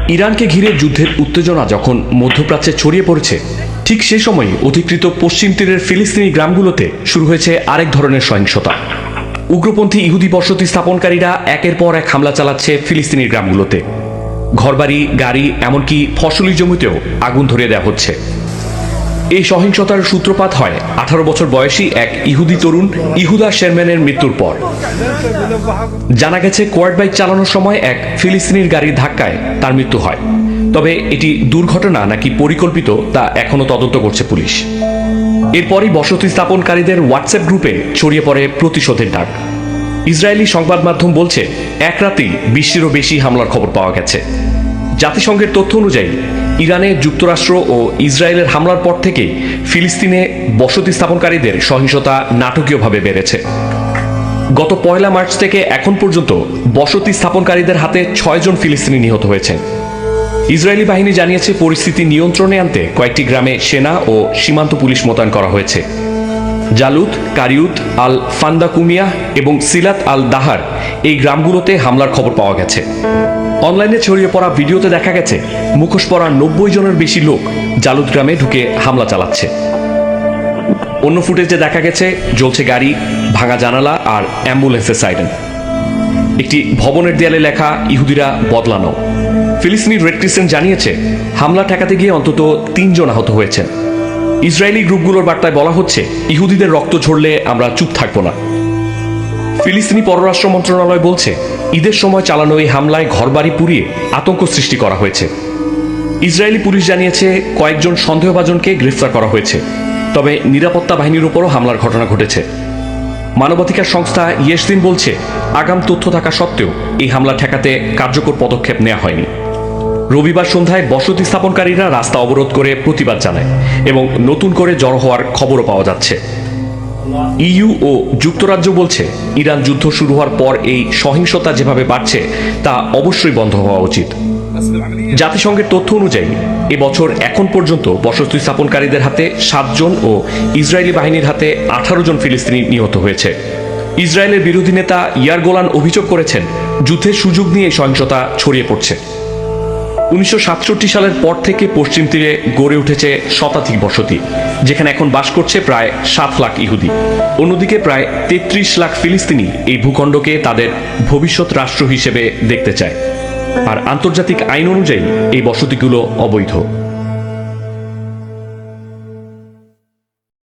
ইরানকে ঘিরে যুদ্ধের উত্তেজনা যখন মধ্যপ্রাচ্যে ছড়িয়ে পড়েছে, ঠিক সেই সময় অধিকৃত পশ্চিম তীরের ফিলিস্তিনি গ্রামগুলোতে শুরু হয়েছে আরেক ধরনের সহিংসতা। উগ্রপন্থী ইহুদি বসতি স্থাপনকারীরা একের পর এক হামলা চালাচ্ছে ফিলিস্তিনি গ্রামগুলোতে। ঘরবাড়ি, গাড়ি, এমনকি ফসলি জমিতেও আগুন ধরিয়ে দেওয়া হচ্ছে। এই সহিংসতার সূত্রপাত হয় 18 বছর বয়সী এক ইহুদি তরুণ ইহুদা শেরম্যানের মৃত্যুর পর। জানা গেছে কোয়াড বাইক চালানোর সময় এক ফিলিস্তিনির গাড়ির ধাক্কায় তার মৃত্যু হয়। তবে এটি দুর্ঘটনা নাকি পরিকল্পিত তা এখনো তদন্ত করছে পুলিশ। এরপরই বসতি স্থাপনকারীদের হোয়াটসঅ্যাপ গ্রুপে ছড়িয়ে পড়ে প্রতিশোধের ডাক। ইসরায়েলি সংবাদ মাধ্যম বলছে, এক রাতেই 20টিরও বেশি হামলার খবর পাওয়া গেছে। জাতিসংঘের তথ্য অনুযায়ী ইরানে যুক্তরাষ্ট্র ও ইসরায়েলের হামলার পর থেকেই ফিলিস্তিনে বসতি স্থাপনকারীদের সহিংসতা নাটকীয়ভাবে বেড়েছে। গত 1 মার্চ থেকে এখন পর্যন্ত বসতি স্থাপনকারীদের হাতে 6 জন ফিলিস্তিনি নিহত হয়েছেন। ইসরায়েলি বাহিনী জানিয়েছে, পরিস্থিতি নিয়ন্ত্রণে আনতে কয়েকটি গ্রামে সেনা ও সীমান্ত পুলিশ মোতায়েন করা হয়েছে। জালুত, কারিউত, আল ফান্দাকুমিয়া এবং সিলাত আল দাহার এই গ্রামগুলোতে হামলার খবর পাওয়া গেছে। অনলাইনে ছড়িয়ে পড়া ভিডিওতে দেখা গেছে মুখোশ পরা 90 জনের বেশি লোক জালুত গ্রামে ঢুকে হামলা চালাচ্ছে। অন্য ফুটেজে দেখা গেছে জ্বলছে গাড়ি, ভাঙা জানালা আর অ্যাম্বুলেন্সের সাইরেন। একটি ভবনের দেয়ালে লেখা, ইহুদিরা বদলানো। ফিলিস্তিনি রেড ক্রিসেন্ট জানিয়েছে, হামলা ঠেকাতে গিয়ে অন্তত 3 জন আহত হয়েছেন। ইসরায়েলি গ্রুপগুলোর বার্তায় বলা হচ্ছে, ইহুদিদের রক্ত ঝরলে আমরা চুপ থাকব না। ফিলিস্তিনি পররাষ্ট্র মন্ত্রণালয় বলছে, ঈদের সময় চালানো এই হামলায় ঘরবাড়ি পুড়িয়ে আতঙ্ক সৃষ্টি করা হয়েছে। ইসরায়েলি পুলিশ জানিয়েছে, কয়েকজন সন্দেহভাজনকে গ্রেফতার করা হয়েছে। তবে নিরাপত্তা বাহিনীর উপরও হামলার ঘটনা ঘটেছে। মানবাধিকার সংস্থা ইয়েসদিন বলছে, আগাম তথ্য থাকা সত্ত্বেও এই হামলা ঠেকাতে কার্যকর পদক্ষেপ নেওয়া হয়নি। রবিবার সন্ধ্যায় বসতি স্থাপনকারীরা রাস্তা অবরোধ করে প্রতিবাদ জানায় এবং নতুন করে জড়ো হওয়ার খবরও পাওয়া যাচ্ছে। ইইউ ও যুক্তরাজ্য বলছে, ইরান যুদ্ধ শুরু হওয়ার পর এই সহিংসতা যেভাবে বাড়ছে তা অবশ্যই বন্ধ হওয়া উচিত। জাতিসংঘের তথ্য অনুযায়ী এবছর এখন পর্যন্ত বসতি স্থাপনকারীদের হাতে 7 জন ও ইসরায়েলি বাহিনীর হাতে 18 জন ফিলিস্তিনি নিহত হয়েছে। ইসরায়েলের বিরোধী নেতা ইয়ার গোলান অভিযোগ করেছেন, যুদ্ধের সুযোগ নিয়ে সহিংসতা ছড়িয়ে পড়ছে। 1967 সালের পর থেকে পশ্চিম তীরে গড়ে উঠেছে শতাধিক বসতি, যেখানে এখন বাস করছে প্রায় 7 লাখ ইহুদি। অন্যদিকে প্রায় 33 লাখ ফিলিস্তিনি এই ভূখণ্ডকে তাদের ভবিষ্যৎ রাষ্ট্র হিসেবে দেখতে চায়। আর আন্তর্জাতিক আইন অনুযায়ী এই বসতিগুলো অবৈধ।